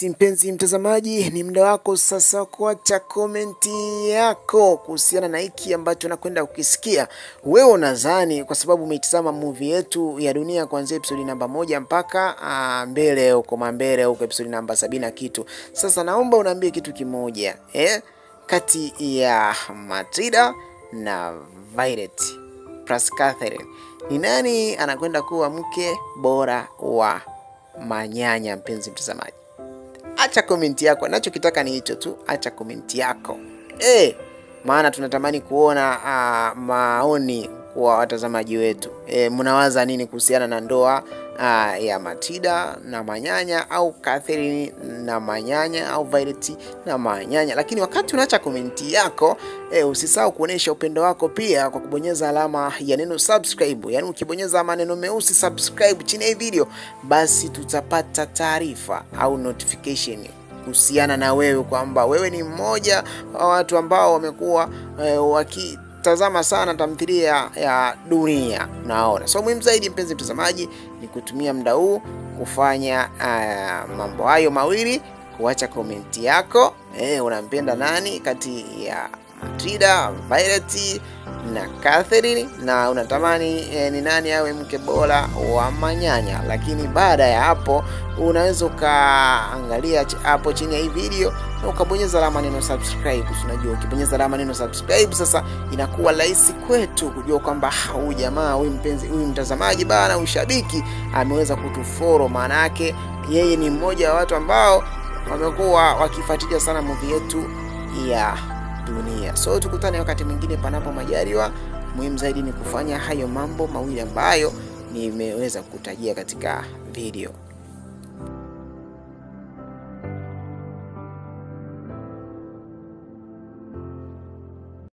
Mpenzi mtazamaji, ni muda wako sasa kuacha komenti yako kuhusiana na hiki ambacho nakwenda kukisikia. Wewe unadhani kwa sababu umeitazama movie yetu ya Dunia kuanzia episode namba 1 mpaka mbele huko episode namba 70 na kitu. Sasa naomba unaambie kitu kimoja, kati ya Matilda na Violet plus Catherine, ni nani anakwenda kuwa mke bora wa manyanya? Mpenzi mtazamaji, acha komenti yako. Ninachokitaka ni hicho tu, acha komenti yako. Maana tunatamani kuona maoni kwa watazamaji wetu. Mnawaza nini kuhusiana na ndoa ya Matilda na manyanya, au Catherine na manyanya, au Violet na manyanya? Lakini wakati unaacha komenti yako, usisahau kuonesha upendo wako pia kwa kubonyeza alama ya neno subscribe. Yaani ukibonyeza maneno meusi subscribe chini ya video, basi tutapata taarifa au notification kuhusiana na wewe, kwamba wewe ni mmoja wa watu ambao wamekuwa wakitazama sana tamthilia ya Dunia. Naona so muhimu zaidi, mpenzi mtazamaji, ni kutumia muda huu kufanya mambo hayo mawili: kuacha komenti yako, unampenda nani kati ya Matilda, Violet na Catherine, na unatamani ni nani awe mke bora wa manyanya. Lakini baada ya hapo, unaweza ukaangalia hapo chini ya hii video na ukabonyeza alama neno subscribe. Unajua ukibonyeza alama neno subscribe, sasa inakuwa rahisi kwetu kujua kwamba huyu jamaa, huyu mtazamaji bana, ushabiki ameweza kutufollow. Maana yake yeye ni mmoja wa watu ambao wamekuwa wakifuatilia sana movie yetu ya Dunia. So tukutane wakati mwingine panapo majaliwa. Muhimu zaidi ni kufanya hayo mambo mawili ambayo nimeweza kutajia katika video.